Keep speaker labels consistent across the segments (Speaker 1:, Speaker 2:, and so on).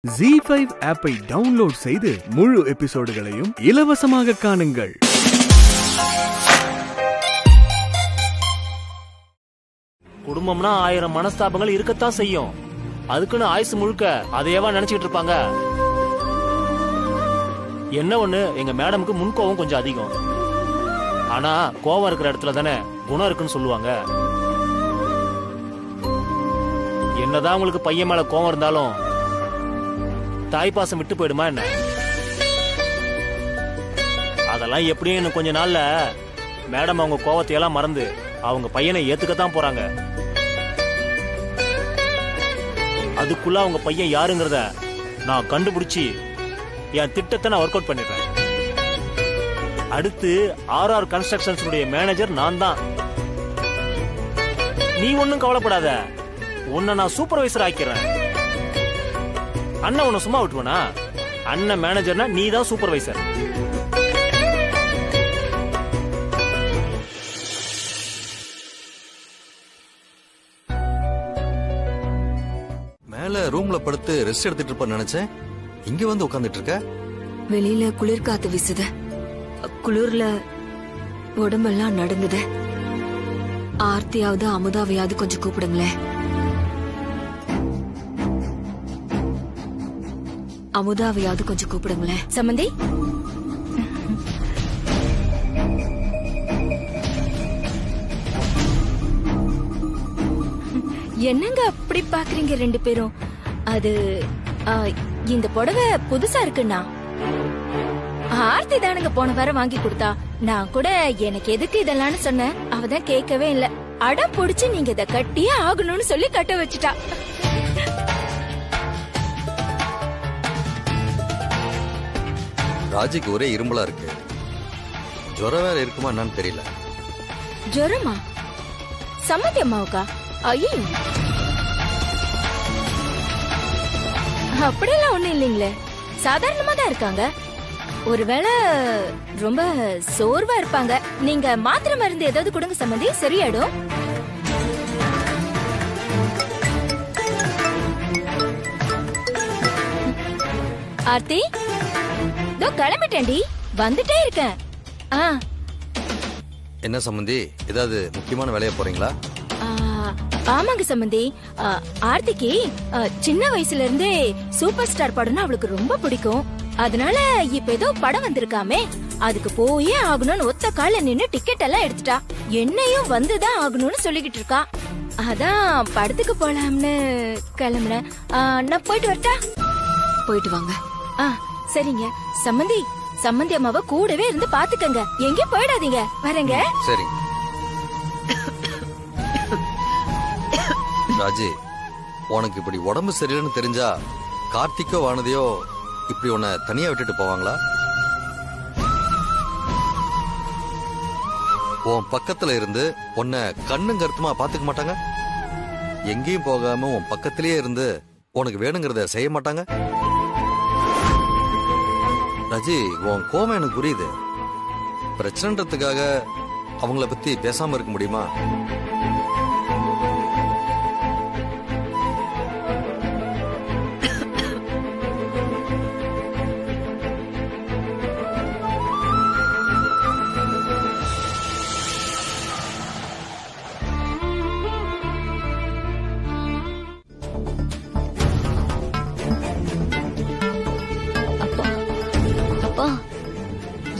Speaker 1: ZEE5 ஆப்பை download செய்து முழு எபிசோடுகளையும் இலவசமாக காணுங்கள்.
Speaker 2: குடும்பம்னா 1000 மனஸ்தாபங்கள் இருக்கத்தான் செய்யும். அதுக்குன்னு ஆயுசு முழுக்க அதையவா நினைச்சிட்டு இருப்பாங்க. என்ன ஒண்ணு, எங்க மேடமுக்கு முன்கோவம் கொஞ்சம் அதிகம். ஆனா கோவம் இருக்கிற இடத்துல தானே குணம் இருக்குன்னு சொல்லுவாங்க. என்னதான் உங்களுக்கு பையன் மேல கோவம் இருந்தாலும் தாய்ப்பாசம் விட்டு போயிடுமா என்ன? அதெல்லாம் எப்படியும் இன்னும் கொஞ்ச நாள்ல மேடம் அவங்க கோவத்தையெல்லாம் மறந்து அவங்க பையனை ஏத்துக்கத்தான் போறாங்க. அதுக்குள்ள அவங்க பையன் யாருங்கிறத நான் கண்டுபிடிச்சி என் திட்டத்தை நான் ஒர்க் அவுட் பண்ணிடுறேன். அடுத்து RR கன்ஸ்ட்ரக்ஷன்ஸ் மேனேஜர் நான் தான். நீ ஒன்னும் கவலைப்படாத, உன்னை நான் சூப்பர்வைசர் ஆக்கிறேன். அண்ணன் உன்னை சும்மா விட்டுவனா? அண்ணன் மேனேஜர்னா நீ தான் சூப்பர்வைசர்.
Speaker 3: மேல ரூம்ல படுத்து ரெஸ்ட் எடுத்துட்டு இருப்ப நினைச்சேன். இங்க வந்து உட்கார்ந்துட்டு இருக்க.
Speaker 4: வெளியில குளிர் காத்து வீசுது. குளிர்ல உடம்பெல்லாம் நடுங்குது. ஆர்த்தியாவது அமுதாவையாவது கொஞ்சம் கூப்பிடுங்களேன். அமுதாவையாவது கொஞ்சம் கூப்பிடுங்களேன்.
Speaker 5: சம்மந்தி, என்னங்க அப்படி பாக்குறீங்க ரெண்டு பேரும்? அது இந்த புடவை புதுசா இருக்குண்ணா. ஆர்த்தி தானுங்க போன வாரம் வாங்கி கொடுத்தா. நான் கூட எனக்கு எதுக்கு இதெல்லாம் சொன்னேன். அவதான் கேட்கவே இல்ல. அடம் புடிச்சு நீங்க இத கட்டியே ஆகணும்னு சொல்லி கட்ட வச்சுட்டா.
Speaker 3: ராஜிக்கு ஒரே இரும்பலா இருக்கு. ஜுரம் வேற இருக்குமா என்னன்னு தெரியல.
Speaker 5: ஜுரமா? சம்மந்தி அம்மாவுக்கா? ஐயோ, அப்படியெல்லாம் ஒண்ணும் இல்லைங்களே, சாதாரணமா தான் இருக்காங்க. ஒருவேளை ரொம்ப சோர்வா இருப்பாங்க. நீங்க மாத்திரை மருந்து ஏதாவது கொடுங்க சம்மந்தி, சரியாடும். ஆர்த்தி, இதோ கிளம்பிட்டேன்டி, வந்துட்டே இருக்கேன்.
Speaker 3: என்ன சம்பந்தி, ஏதாவது முக்கியமான வேலையா போறீங்களா?
Speaker 5: ஆமாங்க சம்பந்தி. ஆர்த்திக்கு சின்ன வயசுல இருந்தே சூப்பர் ஸ்டார் படம்னா அவளுக்கு ரொம்ப பிடிக்கும். அதனால இப்ப ஏதோ படம் வந்திருக்காமே, அதுக்கு போயே ஆகணும்னு ஒத்த கால நின்னு டிக்கெட் எல்லாம் எடுத்துட்டா. என்னையும் வந்துதான் ஆகணும்னு சொல்லிக்கிட்டு இருக்கா. அதான் படத்துக்கு போலாம்னு கிளம்புறேன். நான் போயிட்டு வரட்டா?
Speaker 4: போயிட்டு வாங்க.
Speaker 5: சரிங்க சம்மந்தி. சம்மந்தி அம்மாவை கூடவே இருந்து பாத்துக்கங்க, எங்கேயும் போயிடாதீங்க. வரேங்க.
Speaker 3: சரி ராஜி, உனக்கு இப்படி உடம்பு சரியில்லைன்னு தெரிஞ்சா கார்த்திக்கோ வானதியோ இப்படி உன்னை தனியா விட்டுட்டு போவாங்களா? உன் பக்கத்துல இருந்து உன்னை கண்ணும் கருத்துமா பாத்துக்க மாட்டாங்க? எங்கேயும் போகாம உன் பக்கத்திலேயே இருந்து உனக்கு வேணுங்கிறத செய்ய மாட்டாங்க? ராஜி, உன் கோவம் எனக்கு புரியுது. பிரச்சனைன்றதுக்காக அவங்கள பத்தி பேசாம இருக்க முடியுமா?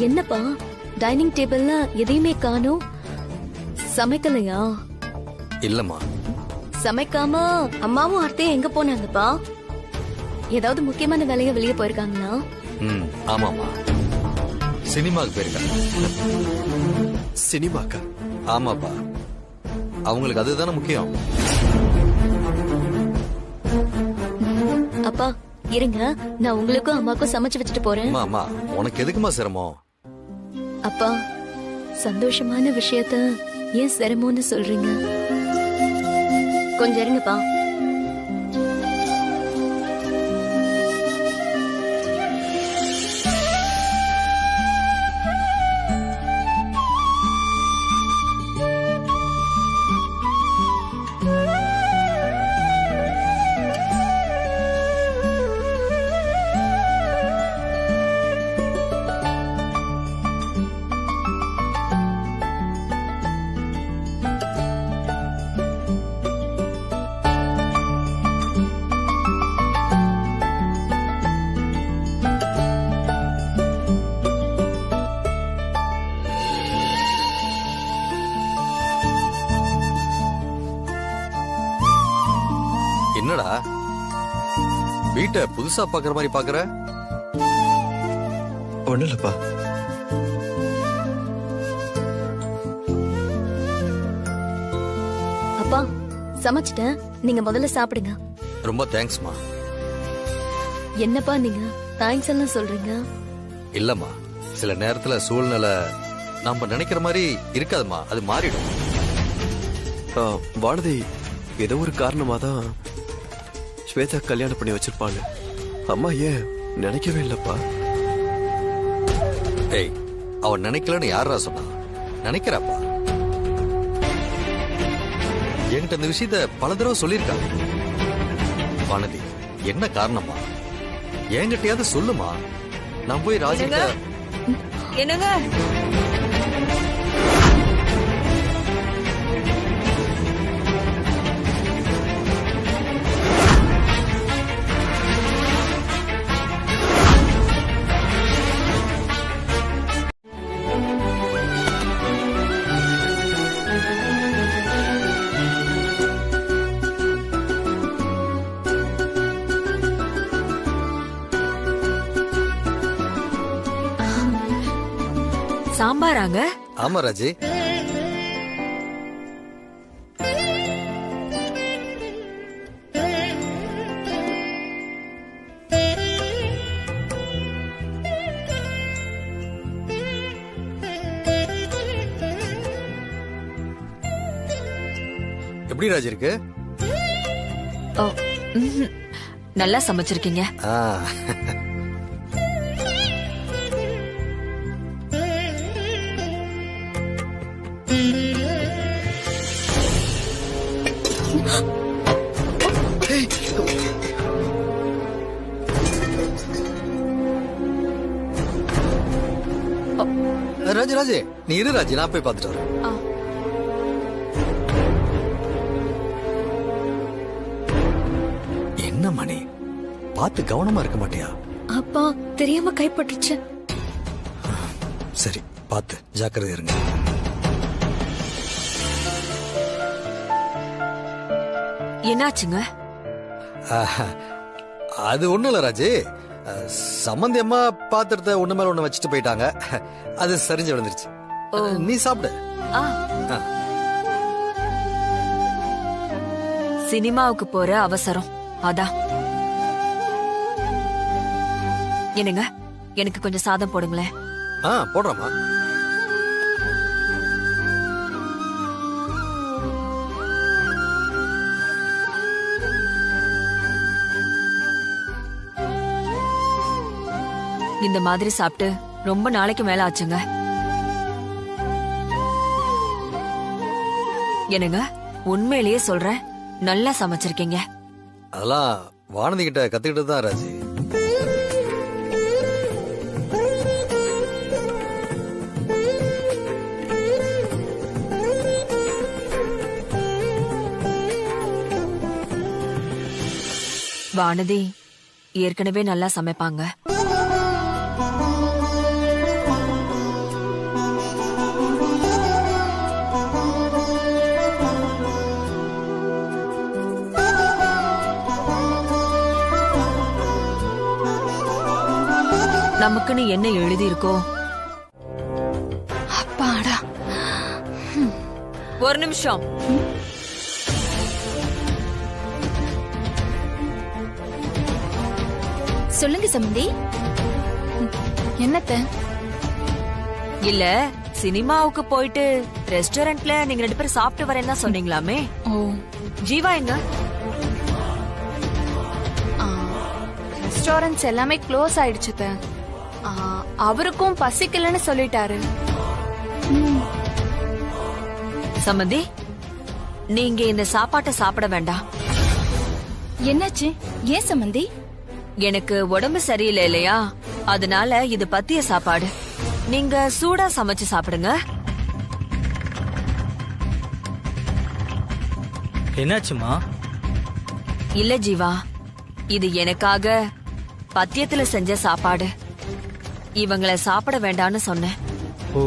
Speaker 4: என்னப்பா டைனிங் டேபிள்ல எதையுமே காணோம்? சமைக்கலையா?
Speaker 3: இல்லம்மா.
Speaker 4: சமைக்காம அம்மாவும் ஆர்த்தியும் எங்க போனாங்கப்பா? ஏதாவது முக்கியமான வேலையா வெளியே போயிருக்காங்களா?
Speaker 3: ஆமாமா, சினிமாக்கு போயிருக்காங்க.
Speaker 1: சினிமாக்கா?
Speaker 3: ஆமாப்பா, அவங்களுக்கு அதுதானே முக்கியம்.
Speaker 4: அப்பா இருங்க, நான் உங்களுக்கும் அம்மாக்கும் சமைச்சு வச்சுட்டு போறேன்.
Speaker 3: அம்மா, உனக்கு எதுக்குமா சிரமம்?
Speaker 4: அப்பா, சந்தோஷமான விஷயத்த ஏன் சிரமம்னு சொல்றீங்க? கொஞ்சம் இருங்கப்பா.
Speaker 3: வீட்டை புதுசா பாக்குற மாதிரி பாக்குற?
Speaker 6: ஒண்ணு இல்லப்பா.
Speaker 4: அப்பா சமைச்சிட்டேன், நீங்க முதல்ல சாப்பிடுங்க.
Speaker 3: ரொம்ப தேங்க்ஸ்மா.
Speaker 4: என்னப்பா நீங்க தேங்க்ஸ் எல்லாம் சொல்றீங்க?
Speaker 3: இல்லம்மா, சில நேரத்துல சூழ்நிலை நம்ம நினைக்கிற மாதிரி இருக்காதுமா, அது மாறிடும்.
Speaker 6: வானதி ஏதோ ஒரு காரணமா தான் ஸ்வேதா கல்யாணம் பண்ணி வச்சிருப்பாங்க. அம்மா ஏன் நினைக்கவே இல்லப்பா.
Speaker 3: ஏய், அவன் நினைக்கலன்னு யாரா சொன்னா? நினைக்கிறாப்பா. என்கிட்ட இந்த விஷயத்த பல தடவை சொல்லியிருக்காங்க. வானதி, என்ன காரணமா? என்கிட்டயாவது சொல்லுமா. நான் போய் ராஜிட்ட.
Speaker 5: என்னங்க? சாம்பாராங்க?
Speaker 3: ஆமா ராஜி. எப்படி ராஜி இருக்கு?
Speaker 5: நல்லா சமைச்சிருக்கீங்க.
Speaker 3: ராஜி ராஜி, நீ இரு ராஜி, நான் போய் பார்த்துட்டு வரேன். என்ன மணி, பார்த்து கவனமா இருக்க மாட்டியா?
Speaker 4: அப்பா தெரியாம கைப்பட்டுச்சு.
Speaker 3: சரி, பார்த்து ஜாக்கிரதை இருங்க.
Speaker 5: என்னாச்சுங்க?
Speaker 3: அது ஒண்ணும் இல்ல ராஜி, சம்பந்தி அம்மா பாத்திரத்தை ஒண்ணு மேல ஒண்ணு வச்சுட்டு போயிட்டாங்க. அது சரிஞ்சு விழுந்துருச்சு. நீ சாப்பிடு.
Speaker 5: சினிமாவுக்கு போற அவசரம் அதான். என்னங்க, எனக்கு கொஞ்சம் சாதம் போடுங்களேன்.
Speaker 3: போடுறமா.
Speaker 5: இந்த மாதிரி சாப்பிட்டு ரொம்ப நாளைக்கு மேல ஆச்சுங்க. என்னங்க, உண்மையிலேயே சொல்றேன், நல்லா சமைச்சிருக்கீங்க.
Speaker 3: அதெல்லாம் வானதி கிட்ட கத்துக்கிட்டு தான் ராஜி.
Speaker 5: வானதி ஏற்கனவே நல்லா சமைப்பாங்க. நமக்குன்னு என்ன எழுதி இருக்கோ.
Speaker 4: அப்பாடா.
Speaker 5: ஒரு நிமிஷம்.
Speaker 4: சொல்லுங்க சம்பந்தி. என்னத்த?
Speaker 5: இல்ல, சினிமாவுக்கு போயிட்டு ரெஸ்டாரண்ட்ல நீங்க 2 பேரும் சாப்பிட்டு வரேன்னு தான் சொன்னீங்களாமே. ஜீவா எங்க?
Speaker 7: ரெஸ்டாரண்ட்ஸ் எல்லாமே க்ளோஸ் ஆயிடுச்சு. அவருக்கும் பசிக்கலன்னு சொல்லிட்டாரு.
Speaker 5: சம்பந்தி, நீங்க இந்த சாப்பாட்டை சாப்பிட வேண்டாம்.
Speaker 4: என்னாச்சு? ஏன் சம்பந்தி?
Speaker 5: எனக்கு உடம்பு சரியில்லை இல்லையா, அதனால இது பத்திய சாப்பாடு. நீங்க சூடா சமைச்சு சாப்பிடுங்க.
Speaker 2: என்னாச்சுமா?
Speaker 5: இல்ல ஜீவா, இது எனக்காக பத்தியத்துல செஞ்ச சாப்பாடு. இவங்கள சாப்பிட வேண்டாம்னு சொன்னேன்.
Speaker 2: ஓ,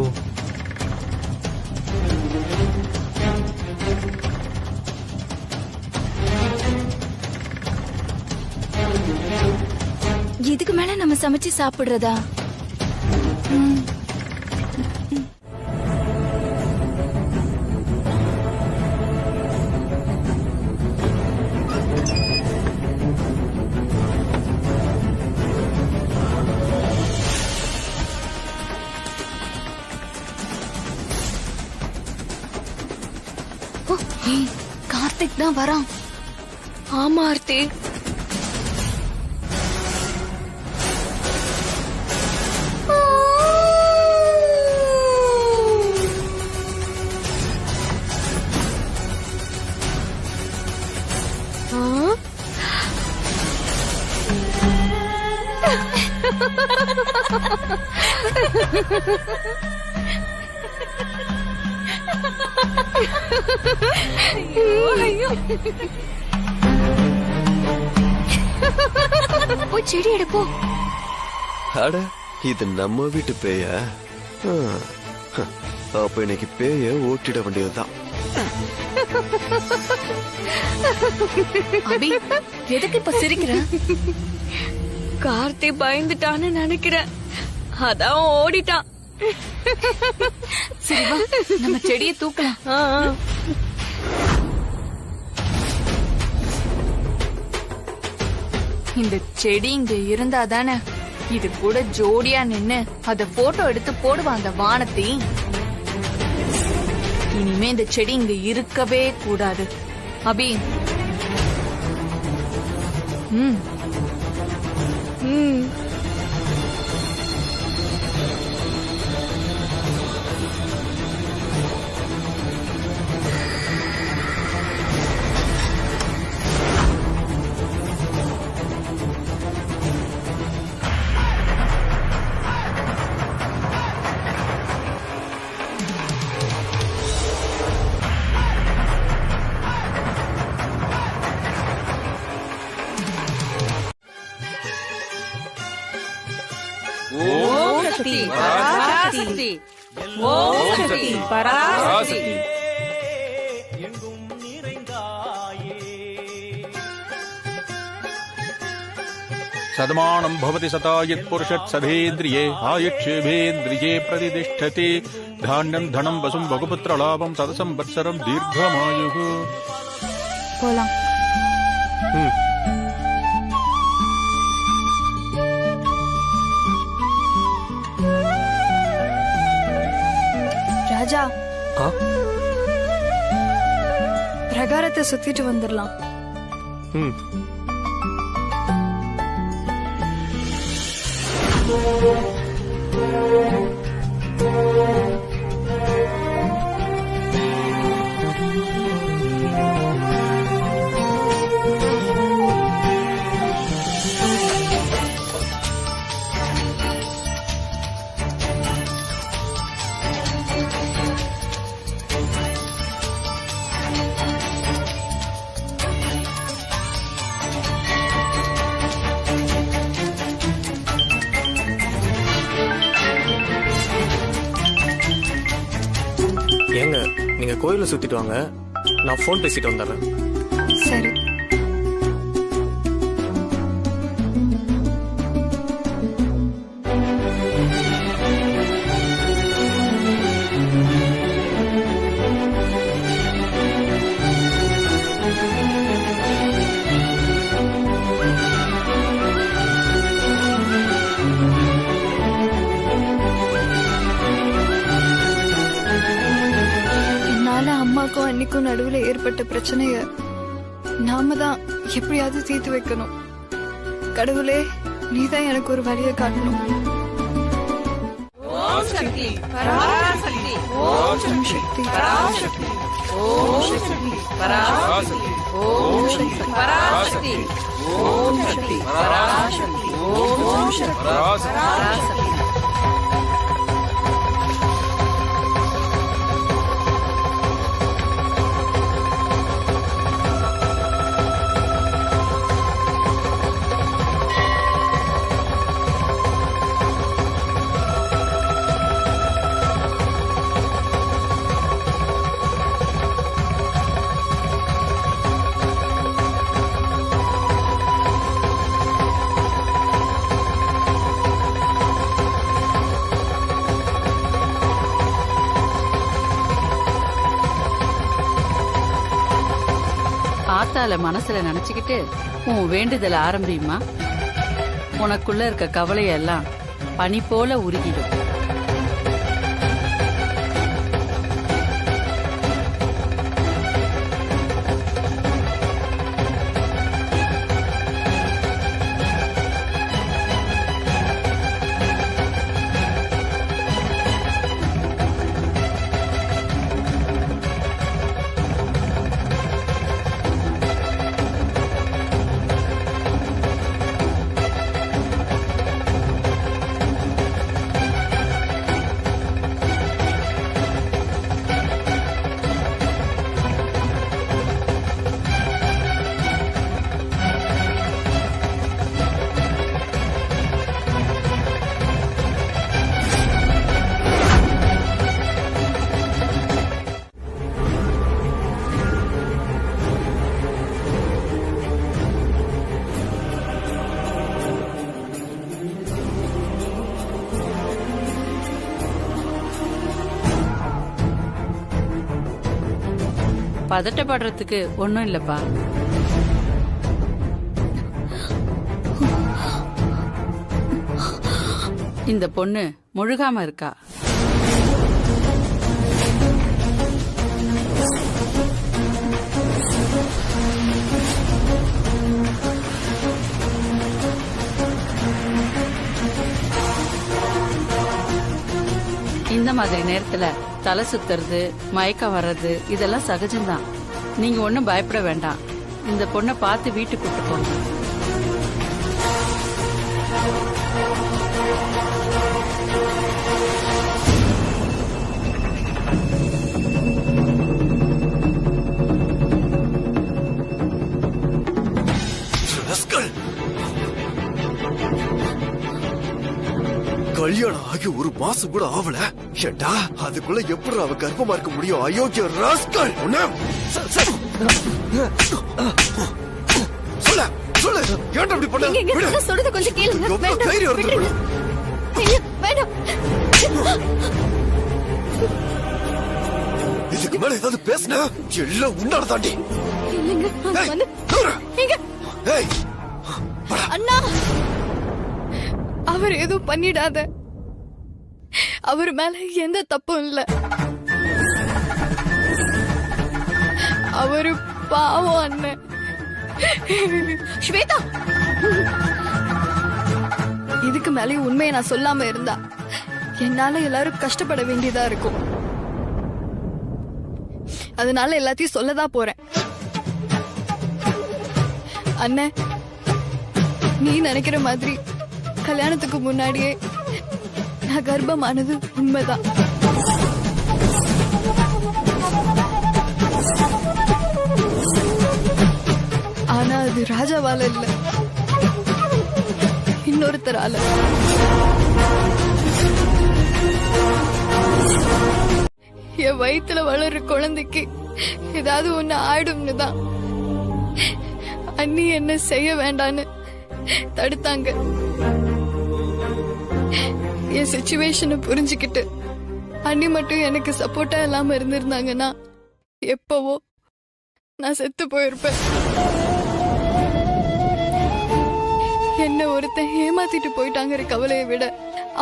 Speaker 5: இதுக்கு மேல நம்ம சமைச்சு சாப்பிடுறதா?
Speaker 7: ஏய், கார்த்திக் தான் வரான்.
Speaker 4: ஆமா ஆர்த்தி.
Speaker 7: போய் செடி எடுப்போ.
Speaker 6: அட இது நம்ம வீட்டு பேயா? அப்ப இன்னைக்கு பேய ஓட்டிட வேண்டியதுதான்.
Speaker 7: அபி, எதுக்கு இப்ப சிரிக்கிற?
Speaker 4: கார்த்தி பயந்துட்டான்னு நினைக்கிறேன், அதான் ஓடிட்டான்.
Speaker 7: சரி வா, நம்ம செடியை தூக்கலாம். இந்த செடி இங்க இருந்தா தானே இது கூட ஜோடியா நின்னு அத போட்டோ எடுத்து போடுவான் அந்த வானத்தை. இனிமே இந்த செடி இங்க இருக்கவே கூடாது. அபி,
Speaker 8: சதமானம் பவதி சதாயத் புருஷத் சதேந்திரியே ஆயுட்சேபேந்திரியே பிரதிதிஷ்டதி தானியம் தனம் வசும் வகுபுத்திர லாபம் சதசம்பத்சரம் தீர்க்கமாயு.
Speaker 7: போலாம்.
Speaker 9: ராஜா, பிரகாரத்தை சுத்திட்டு வந்துடலாம்.
Speaker 10: ஏங்க, நீங்க கோயில சுத்திட்டு வாங்க, நான் போன் பேசிட்டு வந்துடுறேன்.
Speaker 9: சரி. அம்மாக்கும் அன்னைக்கும் நடுவுல ஏற்பட்ட பிரச்சனைய நாம தான் எப்படியாவது தீர்த்து வைக்கணும். கடவுளே, நீதான் எனக்கு ஒரு வழியை காட்டணும். ஓம் சக்தி பராசக்தி, ஓம் சக்தி பராசக்தி, ஓம் சக்தி பராசக்தி, ஓம் சக்தி பராசக்தி, ஓம் சக்தி பராசக்தி, ஓம் சக்தி பராசக்தி.
Speaker 11: ஆத்தால மனசுல நினைச்சுக்கிட்டு உன் வேண்டுதல ஆரம்பியுமா. உனக்குள்ள இருக்க கவலையெல்லாம் பனி போல உருகிடும். பதட்டப்படுறதுக்கு ஒண்ணும் இல்லப்பா. இந்த பொண்ணு முழுகாம இருக்கா. இந்த மாதிரி நேரத்துல தலை சுத்துறது, மயக்கம் வர்றது இதெல்லாம் சகஜம்தான். நீங்க ஒண்ணும் பயப்பட வேண்டாம். இந்த பொண்ணை பார்த்து வீட்டுக்கு கூட்டு போங்க.
Speaker 6: கல்யாணம் ஆகி ஒரு மாசம் கூட ஆவல. ஏண்டா அதுக்குள்ள எப்படி அவ கர்ப்பமா இருக்க முடியும்? அயோக்கிய ராஸ்கல். சொல்ல சொல்ல ஏன்டா இப்படி பண்ண?
Speaker 4: சொல்றது கொஞ்சம் கேளுங்க.
Speaker 6: தைரியம் இருக்கு.
Speaker 4: வேண்டாம்.
Speaker 6: இதுக்கு மேல ஏதாவது பேசினா எல்லாம் உன்னால தாண்டி.
Speaker 9: அண்ணா, அவர் எதுவும் பண்ணிடாத. அவர் மேல எந்த தப்பும் இல்ல. அவரு பாவம் அண்ணன். ஸ்வேதா, இதுக்கு மேலே உண்மையை நான் சொல்லாம இருந்தா என்னால எல்லாரும் கஷ்டப்பட வேண்டியதா இருக்கும். அதனால எல்லாத்தையும் சொல்லதான் போறேன். அண்ணன், நீ நினைக்கிற மாதிரி கல்யாணத்துக்கு முன்னாடியே நான் கர்ப்பமானது உண்மைதான். ஆனா அது ராஜாவால இல்ல, இன்னொருத்தரால. என் வயித்துல வளர்ற குழந்தைக்கு ஏதாவது ஒண்ணு ஆயிடும்னு தான் அண்ணி என்ன செய்ய வேண்டான்னு தடுத்தாங்க. என் சிச்சுவேஷனை புரிஞ்சுக்கிட்டு அண்ணி மட்டும் எனக்கு சப்போர்ட்டா இல்லாம இருந்திருந்தாங்கன்னா எப்பவோ நான் செத்து போயிருப்பேன். என்ன ஒருத்தன் ஏமாத்திட்டு போயிட்டாங்கிற கவலையை விட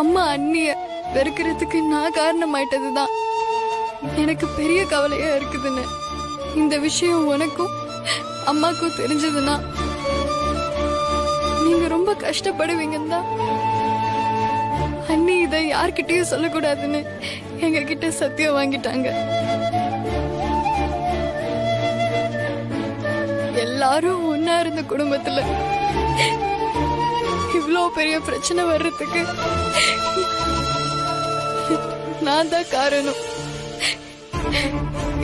Speaker 9: அம்மா அண்ணிய வெறுக்கிறதுக்கு நான் காரணமாயிட்டதுதான் எனக்கு பெரிய கவலையா இருக்குதுன்னு. இந்த விஷயம் உனக்கும் அம்மாக்கும் தெரிஞ்சதுன்னா நீங்க ரொம்ப கஷ்டப்படுவீங்கன்னு தான் அண்ணி இதை யார்கிட்டயும் சொல்லக்கூடாதுன்னு எங்க கிட்ட சத்தியம் வாங்கிட்டாங்க. எல்லாரும் ஒன்னா இருந்த குடும்பத்துல இவ்ளோ பெரிய பிரச்சனை வர்றதுக்கு நான் தான் காரணம்.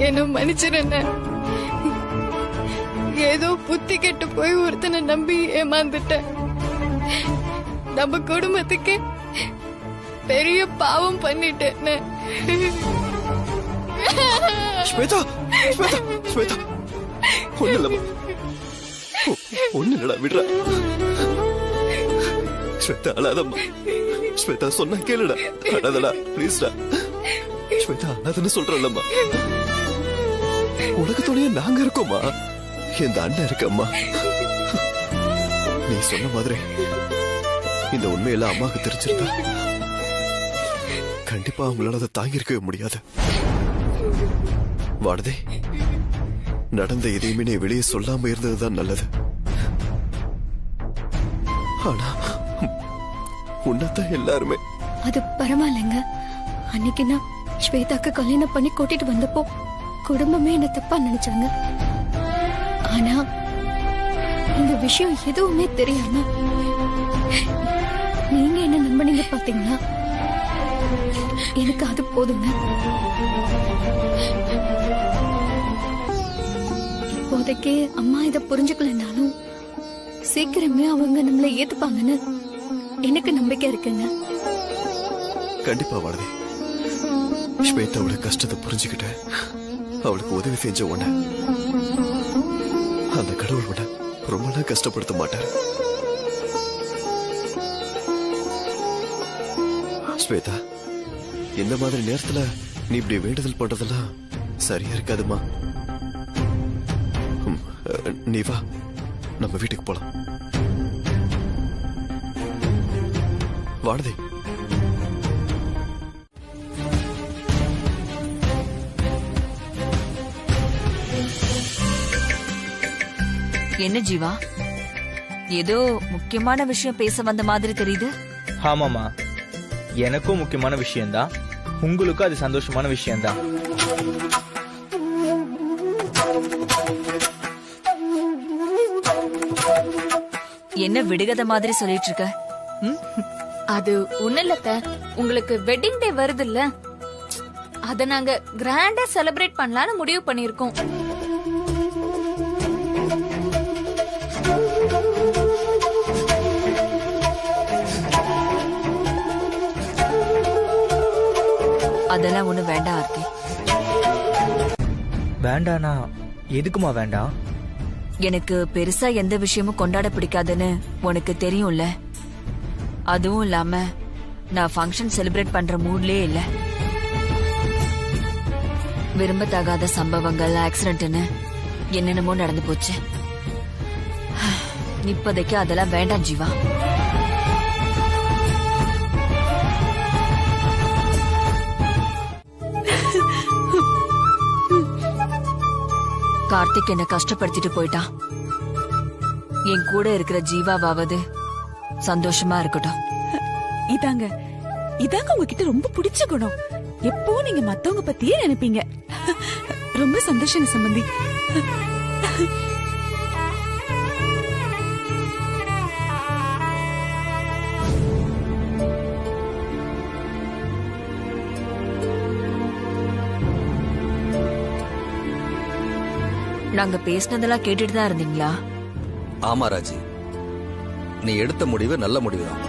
Speaker 9: என்ன மன்னிச்சிருந்த. ஏதோ புத்தி கெட்டு போய் ஒருத்தனை நம்பி ஏமாந்துட்டேன். நம்ம குடும்பத்துக்கு பெரிய பாவம் பண்ணிட்டேன்.
Speaker 6: ஸ்வேதா, ஸ்வேதா, ஸ்வேதா, ஒண்ணு இல்லம்மா, ஒண்ணு இல்லடா, விடுறா. ஸ்வேதா அழாதம்மா. ஸ்வேதா சொன்னா கேளுடா, அழாதடா, பிளீஸ்டா. ஸ்வேதா அழாதுன்னு சொல்றல்லம்மா. உனக்கு துணையா நாங்க இருக்கோமா. இந்த அண்ணன் இருக்கு அம்மா. நீ சொன்ன மாதிரி இந்த உண்மையெல்லாம் அம்மாவுக்கு தெரிஞ்சிருந்தா கண்டிப்பா அவங்களால அதை தாங்கியிருக்கவே முடியாது. வானதி, நடந்த எதையுமே நீ வெளியே சொல்லாம இருந்ததுதான் நல்லது. ஆனா உன்னதான் எல்லாருமே.
Speaker 9: அது பரவாயில்லைங்க. அன்னைக்கு நான் ஸ்வேதாக்கு கல்யாணம் பண்ணி கூட்டிட்டு வந்தப்போ குடும்பமே என்ன தப்பா நினைச்சாங்க. ஆனா இந்த விஷயம் எதுவுமே தெரியாம நீங்க என்ன நம்பினீங்க பாத்தீங்களா? எனக்கு அது போதுங்க. இப்போதைக்கு அம்மா இத புரிஞ்சுக்கலனாலும் சீக்கிரமே அவங்க நம்மளை ஏத்துப்பாங்கன்னு எனக்கு நம்பிக்கை இருக்குங்க.
Speaker 6: கண்டிப்பா வானதி, ஸ்வேதாவோட கஷ்டத்தை புரிஞ்சுக்கிட்டு அவளுக்கு உதவி செஞ்ச உடனே அந்த கடவுள் விட ரொம்ப கஷ்டப்படுத்த மாட்டார். ஸ்வேதா, இந்த மாதிரி நேரத்துல நீ இப்படி வேண்டுதல் பண்றதெல்லாம் சரியா இருக்காதுமா. நீ வா, நம்ம வீட்டுக்கு போலாம். வானதி,
Speaker 12: என்ன ஜீவா, ஏதோ முக்கியமான விஷயம் பேச வந்த மாதிரி தெரியுது.
Speaker 13: ஆமாமா, எனக்கும் முக்கியமான விஷயம்தான், உங்களுக்கும் அது சந்தோஷமான விஷயம்தான்.
Speaker 12: என்ன விடுகதை மாதிரி சொல்லிட்டு இருக்க?
Speaker 7: அது ஒண்ணு இல்லத்த, உங்களுக்கு வெட்டிங் டே வருது இல்ல, அத நாங்க கிராண்டா செலிப்ரேட் பண்ணலாம்னு முடிவு பண்ணிருக்கோம்.
Speaker 12: அதெல்லாம் ஒண்ணு வேண்டாம் ஆர்த்தி.
Speaker 13: வேண்டானா எதுக்குமா வேண்டாம்?
Speaker 12: எனக்கு பெருசா எந்த விஷயமும் கொண்டாட பிடிக்காதுன்னு உனக்கு தெரியும்ல. அதுவும் இல்லாம நான் ஃபங்க்ஷன் செலிப்ரேட் பண்ற மூட்லயே இல்ல. விரும்பத்தகாத சம்பவங்கள், ஆக்சிடென்ட்னு என்னென்னமோ நடந்து போச்சு. இப்போதைக்கு அதெல்லாம் வேண்டாம் ஜீவா. கார்த்திக் என்ன கஷ்டப்படுத்திட்டு போயிட்டான். என் கூட இருக்கிற ஜீவாவாவது சந்தோஷமா இருக்கட்டும்.
Speaker 14: இதாங்க உங்ககிட்ட ரொம்ப பிடிச்ச குணம். எப்பவும் நீங்க மத்தவங்க பத்தியே நினைப்பீங்க. ரொம்ப சந்தோஷம் சம்பந்தி.
Speaker 12: நாங்க பேசினதெல்லாம் கேட்டுட்டு தான் இருந்தீங்களா?
Speaker 3: ஆமா ராஜி, நீ எடுத்த முடிவு நல்ல முடிவுதான்.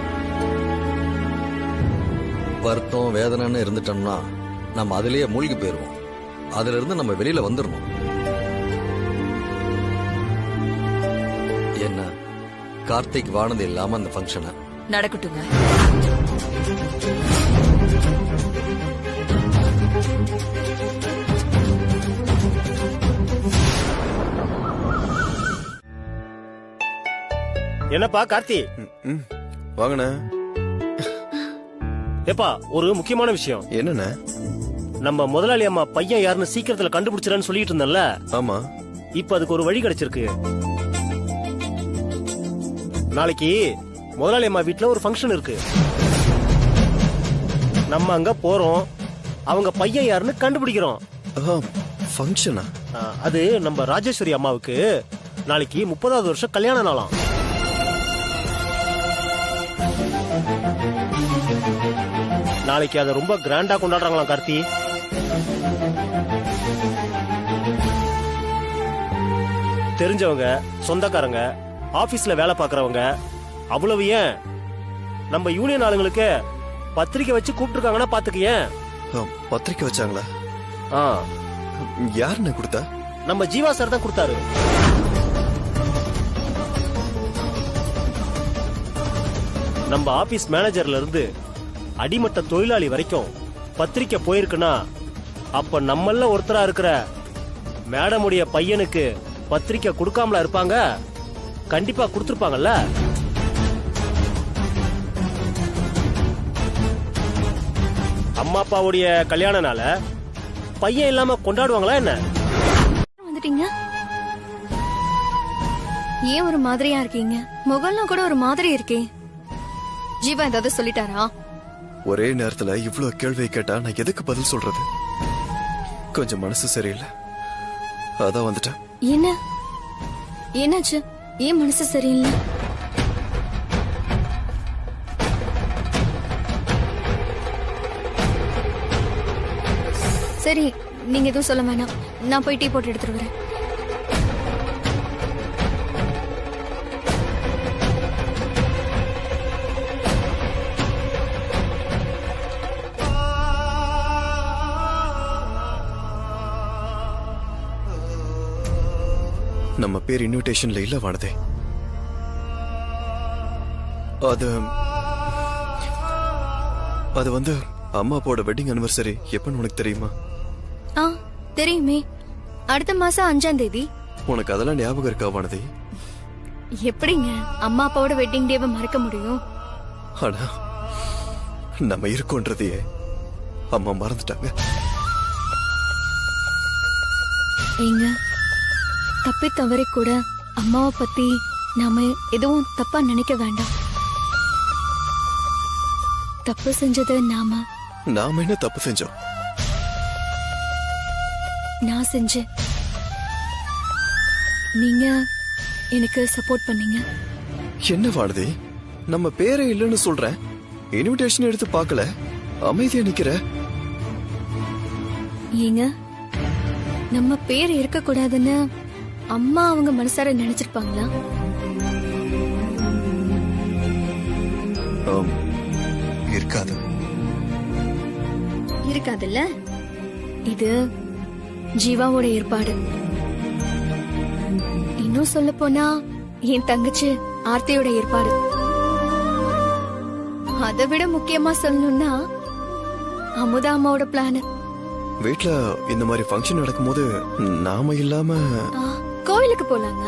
Speaker 3: வருத்தம் வேதனைன்னு இருந்துட்டோம்னா நம்ம அதிலேயே மூழ்கி போயிருவோம். அதுல இருந்து நம்ம வெளியில வந்துடணும். என்ன, கார்த்திக் வானதி இல்லாம அந்த ஃபங்க்ஷனை
Speaker 12: நடக்கட்டுங்க.
Speaker 2: என்னப்பா கார்த்தி?
Speaker 6: வாங்கண்ணா.
Speaker 2: ஏப்பா, ஒரு முக்கியமான விஷயம்.
Speaker 6: என்னண்ணா?
Speaker 2: நம்ம முதலாளி அம்மா பையன் யாருன்னு சீக்கிரத்துல கண்டுபிடிச்சிடன்னு சொல்லிட்டு இருந்தேன்ல.
Speaker 6: ஆமா.
Speaker 2: இப்ப அதுக்கு ஒரு வழி கிடைச்சிருக்கு. நாளைக்கு முதலாளி அம்மா வீட்டுல ஒரு ஃபங்க்ஷன் இருக்கு. நம்ம அங்க போறோம், அவங்க பையன் யாருன்னு கண்டுபிடிக்கிறோம்.
Speaker 6: ஃபங்க்ஷனா?
Speaker 2: அது நம்ம ராஜேஸ்வரி அம்மாவுக்கு நாளைக்கு 30வது வருஷம் கல்யாண நாளாம். நாளைக்கு அதை ரொம்ப கிராண்டா கொண்டாடுறாங்களாம் கார்த்தி. தெரிஞ்சவங்க, சொந்தக்காரங்க, ஆபீஸ்ல வேலை பாக்குறவங்க, அவ்வளவு ஏன் நம்ம யூனியன் ஆளுங்களுக்கு பத்திரிக்கை வச்சு கூப்பிட்டுருக்காங்கன்னா பாத்துக்கேன்.
Speaker 6: பத்திரிக்கை வச்சாங்களா? யாருன்னு கொடுத்தா?
Speaker 2: நம்ம ஜீவா சார் தான் கொடுத்தாரு. நம்ம ஆபீஸ் மேனேஜர்ல இருந்து அடிமட்ட தொழிலாளி வரைக்கும் பத்திரிக்கை போயிருக்குன்னா அப்ப நம்மள ஒருத்தரா இருக்கிற மேடமுடைய பையனுக்கு பத்திரிக்கை கொடுக்காமலா இருப்பாங்க? கண்டிப்பா கொடுத்துருப்பாங்கல்ல. அம்மா அப்பாவுடைய கல்யாண நாள பையன் இல்லாம கொண்டாடுவாங்களா என்ன?
Speaker 9: வந்துட்டீங்க. ஏன் ஒரு மாதிரியா இருக்கீங்க? முகம்லாம் கூட ஒரு மாதிரி இருக்கே. ஜீவா ஏதாவது சொல்லிட்டாரா?
Speaker 6: ஒரே நேரத்துல இவ்வளவு கேள்வி கேட்டா நான் எதுக்கு பதில் சொல்றது? கொஞ்சம் மனசு சரியில்லை, அதான் வந்துட்டேன்.
Speaker 9: என்ன என்னாச்சு? ஏன் மனசு சரியில்லை? சரி, நீங்க எதுவும் சொல்ல வேணாம். நான் போய் டீ போட்டு எடுத்துட்டு வரேன்.
Speaker 6: நம்ம பேர் இன்விடேஷன்ல இல்ல வானதே. அது வந்து அம்மா அப்பாவோட வெட்டிங் அனிவர்சரி எப்பன்னு உனக்கு தெரியுமா?
Speaker 9: தெரியுமே, அடுத்த மாசம் 5ஆம் தேதி.
Speaker 6: உனக்கு அதெல்லாம் ஞாபகம் இருக்கா வானதி?
Speaker 9: எப்படிங்க அம்மா அப்பாவோட வெட்டிங் டேவை மறக்க முடியும்?
Speaker 6: ஆனா நம்ம இருக்கோன்றதையே அம்மா மறந்துட்டாங்க.
Speaker 9: ஏங்க, தப்பி தவறி கூட அம்மாவை பத்தி நாம எதுவும் தப்பா நினைக்க வேண்டாம். தப்பு செஞ்சது நாம
Speaker 6: என்ன தப்பு செஞ்சோம்?
Speaker 9: நான் செஞ்சேன். நீங்க எனக்கு சப்போர்ட் பண்ணீங்க.
Speaker 6: என்ன வானதி, நம்ம பேரே இல்லைன்னு சொல்றேன், இன்விடேஷன் எடுத்து பார்க்கல, அமைதியா நிக்கிற.
Speaker 9: ஏங்க, நம்ம பேர் இருக்க கூடாதுன்னு அம்மா அவங்க மனசார நினைச்சிருப்பாங்களா? இருக்காதுல்ல. இது ஜீவாவோட ஏற்பாடு. இன்னும் சொல்ல போனா என் தங்கச்சி ஆர்த்தியோட ஏற்பாடு. அதை விட முக்கியமா சொல்லணும்னா அமுதா அம்மாவோட பிளான்.
Speaker 6: வீட்ல இந்த மாதிரி ஃபங்க்ஷன் நடக்கும்போது நாம இல்லாம
Speaker 9: கோவிலுக்கு போலாங்க.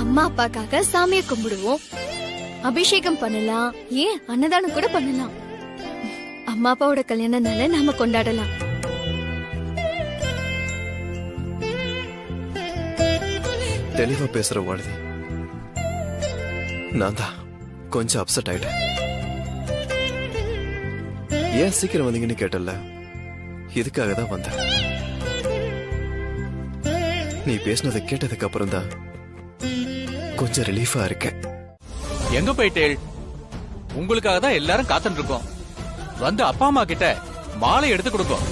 Speaker 9: அம்மா அப்பாக்காக சாமியை கும்பிடுவோம், அபிஷேகம் பண்ணலாம், ஏன் அன்னதானம் கூட பண்ணலாம். அம்மா அப்பாவோட கல்யாண நாளை நாம கொண்டாடலாம்.
Speaker 6: தெளிவா பேசுற வானதி. நான் தான் கொஞ்சம் அப்செட் ஆயிட்டேன். ஏன் சீக்கிரம் வந்தீங்கன்னு கேட்டல, இதுக்காக தான் வந்தேன். நீ பேசினதை கேட்டதுக்கு அப்புறம் தான் கொஞ்சம் ரிலீஃபா இருக்கேன்.
Speaker 8: எங்க போயிட்டேள்? உங்களுக்காக தான் எல்லாரும் காத்துட்டு இருக்கோம். வந்து அப்பா அம்மா கிட்ட மாலை எடுத்து கொடுக்கும்.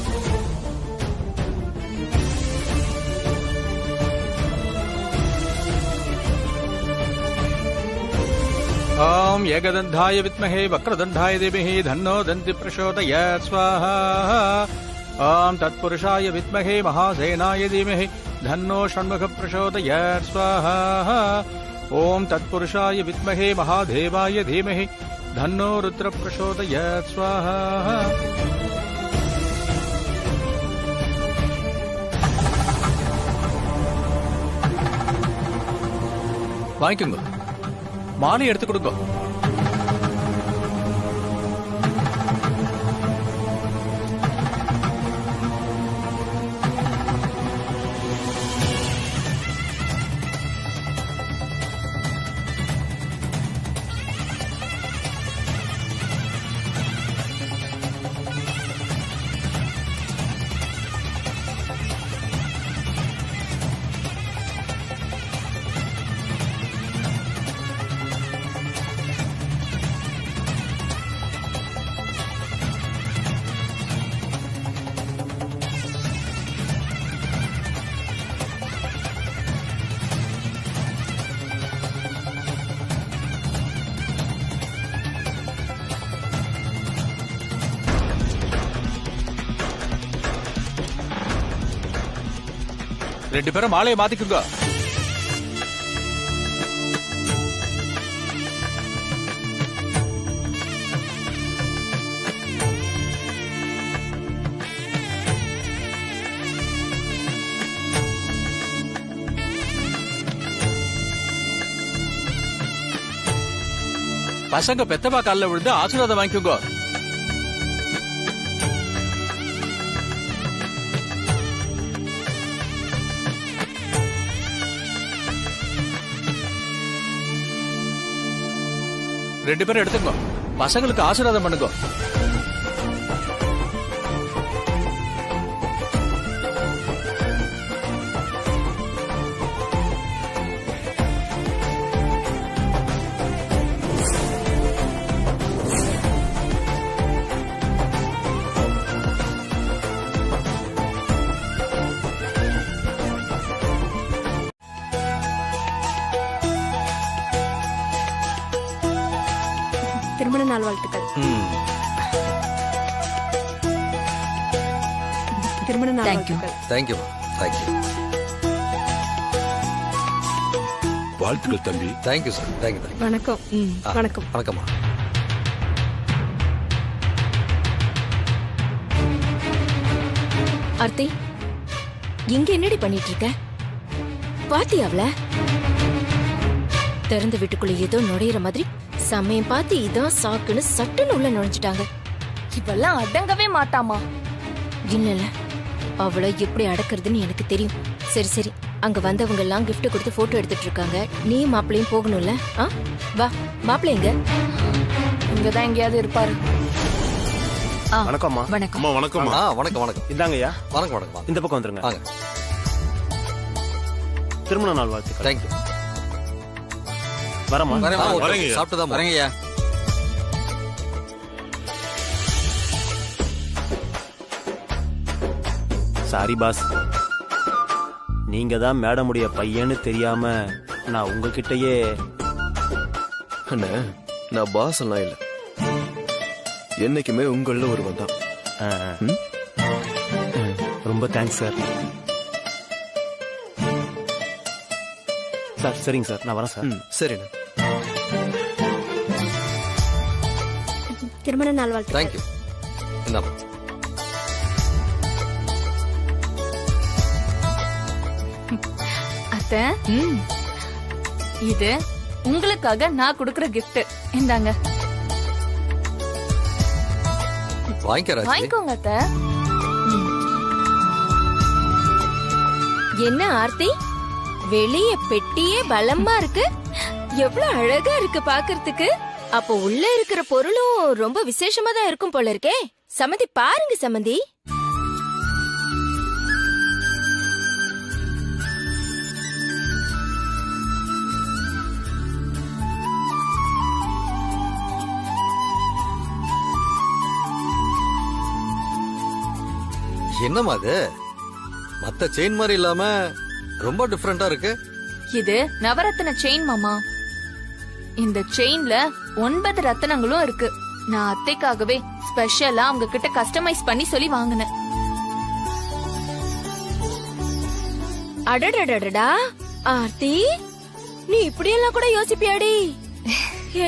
Speaker 8: ஓம் ஏகதந்தாய வித்மஹே வக்ரதந்தாய தீமஹி தன்னோ தந்தி பிரசோதயாத் ஸ்வாஹா. ஓம் தத்புருஷாய வித்மஹே மகாசேனாய தீமஹி தன்னோ ஷண்முக பிரசோதயாத் ஸ்வாஹா. ஓம் தத்புருஷாய வித்மஹே மகாதேவாய தீமஹி தன்னோ ருத்ர பிரசோதயாத் ஸ்வாஹா. வாங்கிக்கோங்க, மாலை எடுத்து கொடுங்க. ரெண்டு பேரும் மாலையை மாத்திக்குங்க. பசங்க பெத்தப்பா கால்ல விழுந்து ஆசீர்வாதம் வாங்கிக்கோங்க. ரெண்டு பேரும் எடுத்துக்கோ, பசங்களுக்கு ஆசீர்வாதம் பண்ணுங்க.
Speaker 9: திருமண நாள் வாழ்த்துக்கள். திருமண நாள் வாழ்த்துக்கள்.
Speaker 3: Thank you thank you.
Speaker 15: வாழ்த்துக்கள் தம்பி.
Speaker 3: Thank you sir. தேங்க்யூ.
Speaker 9: வணக்கம். வணக்கம்.
Speaker 3: வணக்கம்மா.
Speaker 5: ஆர்த்தி, இங்க என்னடி பண்ணிட்டு இருக்க? பாத்தியாவல திறந்த வீட்டுக்குள்ள ஏதோ நுழையிற மாதிரி சமயம் பார்த்து இதான் சாக்குன்னு சட்டுன்னு உள்ள நுழைஞ்சிட்டாங்க.
Speaker 7: இவெல்லாம் அடங்கவே மாட்டாமா.
Speaker 5: இல்ல, அவளை எப்படி அடக்குறதுன்னு எனக்கு தெரியும். சரி சரி, அங்க வந்தவங்க எல்லாம் கிஃப்ட் கொடுத்து போட்டோ எடுத்துட்டு இருக்காங்க. நீ மாப்பிளையும் போகணும்ல? வா, மாப்பிள்ளை எங்க?
Speaker 7: இங்கதான் எங்கேயாவது இருப்பாரு.
Speaker 2: வணக்கம்மா.
Speaker 5: வணக்கம்.
Speaker 2: அம்மா வணக்கம்.
Speaker 3: வணக்கம் வணக்கம்.
Speaker 2: இந்தாங்கய்யா.
Speaker 3: வணக்கம் வணக்கம்.
Speaker 2: இந்த பக்கம் வந்துருங்க.
Speaker 3: வாங்க.
Speaker 2: திருமண நாள் வாழ்த்துக்கள்.
Speaker 3: தேங்க்யூ.
Speaker 2: வரமா?
Speaker 3: சாப்பிட்டு தான் வரேங்கய்யா.
Speaker 2: சாரி பாஸ், நீங்க தான் மேடமுடைய பையன்னு தெரியாம நான் உங்ககிட்டயே.
Speaker 6: அண்ணா, நான் பாஸ் எல்லாம் இல்ல, என்னைக்குமே உங்கள ஒருவன் தான்.
Speaker 2: ரொம்ப தேங்க்ஸ் சார். சார் சரிங்க சார், நான் வரேன் சார்.
Speaker 6: சரிண்ணா.
Speaker 9: திருமண நாள் வாழ்த்துக்கள்.
Speaker 3: தேங்க்யூ. இந்தாமா.
Speaker 7: அத்தை, இது உங்களுக்காக நான் கொடுக்கிற கிஃப்ட். இந்தாங்க, வாங்கிக்கோங்க அத்தை.
Speaker 5: என்ன ஆர்த்தி, வெளிய பெட்டியே பலமா இருக்கு, எவ்வளவு அழகா இருக்கு பாக்குறதுக்கு. அப்போ உள்ள இருக்கிற பொருளும் ரொம்ப விசேஷமா தான் இருக்கும் போல இருக்கே. சமந்தி பாருங்க சமந்தி.
Speaker 3: என்னமா அது? மத்த செயின் மாதிரி இல்லாம ரொம்ப டிஃபரெண்டா இருக்கு.
Speaker 7: இது நவரத்ன செயின் மாமா. இந்த செயின்ல 9 ரத்தினங்களும் இருக்கு. நான் அத்தைக்காகவே ஸ்பெஷலா அவங்க கிட்ட கஸ்டமைஸ் பண்ணி சொல்லி வாங்கினேன்.
Speaker 5: அடடடடா ஆர்த்தி, நீ இப்படியெல்லாம் கூட யோசிப்பியாடி?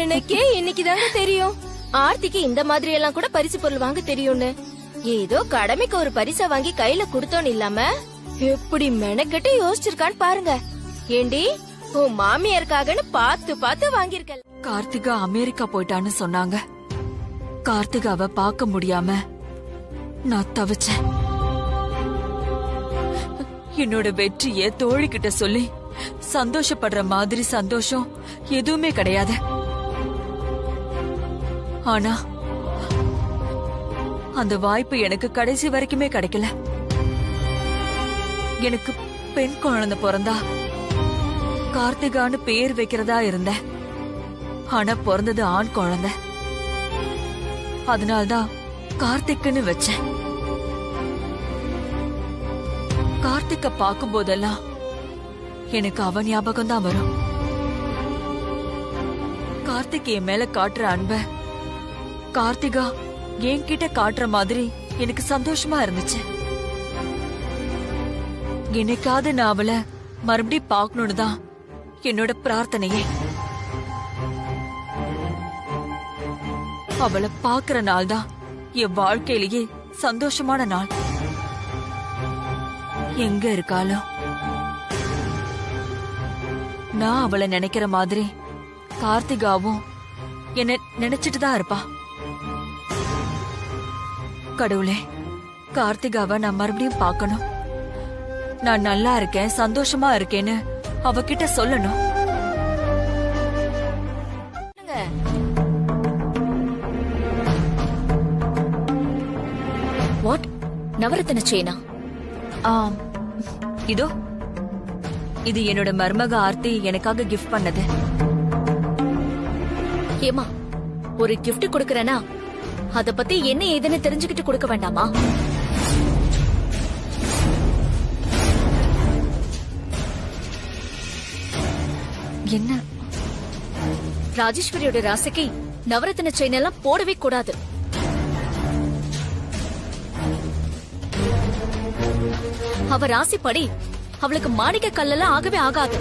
Speaker 5: எனக்கே இன்னைக்குதாங்க தெரியும் ஆர்த்திக்கு இந்த மாதிரி எல்லாம் கூட பரிசு பொருள் வாங்க தெரியும்னு. ஏதோ கடமைக்கு ஒரு பரிசை வாங்கி கையில குடுத்தோன்னு இல்லாம எப்படி மெனக்கெட்டு யோசிச்சிருக்கான்னு பாருங்க. ஏண்டி, உன் மாமியாருக்காகன்னு பார்த்து பார்த்து வாங்கிருக்க.
Speaker 12: கார்த்திகா அமெரிக்கா போயிட்டான்னு சொன்னாங்க. கார்த்திகாவை பார்க்க முடியாம நான் தவிச்சேன். என்னோட வெற்றிய தோழிக்கிட்ட சொல்லி சந்தோஷப்படுற மாதிரி சந்தோஷம் எதுவுமே கிடையாது. ஆனா அந்த வாய்ப்பு எனக்கு கடைசி வரைக்குமே கிடைக்கல. எனக்கு பெண் குழந்தை பிறந்தா கார்த்திகான்னு பேர் வைக்கிறதா இருந்தேன். ஆனா பிறந்தது ஆண் குழந்தை. அதனால்தான் கார்த்திக்னு வச்சேன். கார்த்திக்க பார்க்கும் போதெல்லாம் எனக்கு அவன் ஞாபகம் தான் வரும். கார்த்திக் என் மேல காட்டுற அன்ப கார்த்திகா என்கிட்ட காட்டுற மாதிரி எனக்கு சந்தோஷமா இருந்துச்சு. என்னைக்காவது நான் அவளை மறுபடியும் பார்க்கணும்னு தான் என்னோட பிரார்த்தனையே. அவளை பார்க்கிற நாள் தான் என் வாழ்க்கையிலேயே சந்தோஷமான நாள். எங்க இருக்காளோ, நான் அவளை நினைக்கிற மாதிரி கார்த்திகாவும் என்ன நினைச்சிட்டு தான் இருப்பா. கடவுளே, கார்த்திகாவை நான் மறுபடியும் பார்க்கணும். நான் நல்லா இருக்கேன், சந்தோஷமா இருக்கேன்னு அவகிட்ட சொல்லணும்.
Speaker 5: வாட்? நவரத்தன செயினா?
Speaker 12: இதோ இது என்னோட மருமக ஆர்த்தி எனக்காக கிஃப்ட் பண்ணது.
Speaker 5: ஏமா, ஒரு கிஃப்ட் கொடுக்கறேனா அத பத்தி என்ன ஏதுன்னு தெரிஞ்சுக்கிட்டு கொடுக்க வேண்டாமா?
Speaker 12: என்ன?
Speaker 5: ராஜேஸ்வரியோட ராசிக்கு நவரத்ன செயின் எல்லாம் போடவே கூடாது. அவ ராசிப்படி அவளுக்கு மாணிக்க கல்லெல்லாம் ஆகவே ஆகாது.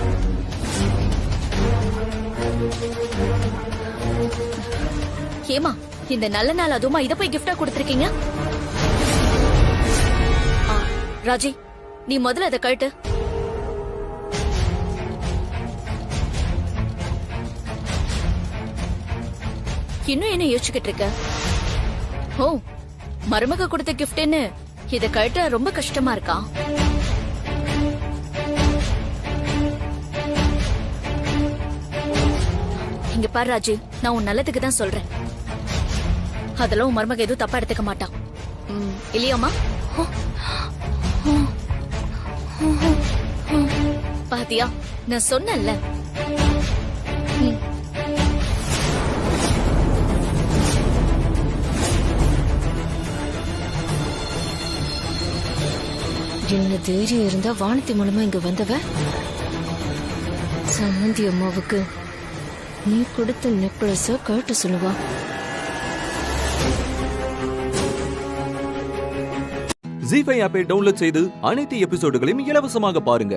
Speaker 5: ஏமா, இந்த நல்ல நாள் அதுமா இத போய் கிஃப்டா கொடுத்திருக்கீங்க? ராஜி, நீ முதல்ல அதை கழட்டு. இன்னும் என்ன யோசிச்சுக்கிட்டு இருக்க? ஓ, மருமக கொடுத்த கிஃப்ட்னு இத கழட்ட ரொம்ப கஷ்டமா இருக்கா? இங்க பாரு ராஜி, நான் உன் நல்லதுக்கு தான் சொல்றேன். அதெல்லாம் உன் மருமக எதுவும் தப்பா எடுத்துக்க மாட்டான் இல்லையாமா? பாத்தியா, நான் சொன்னேன்ல. என்ன தைரியம் இருந்தா வானத்தி மூலமா இங்க வந்தவ சம்மந்தி அம்மாவுக்கு நீ கொடுத்த நெக்லஸ கழட்ட சொல்லுவா.
Speaker 16: ஜீ5 ஆப்பை டவுன்லோட் செய்து அனைத்து எபிசோடுகளையும் இலவசமாக பாருங்க.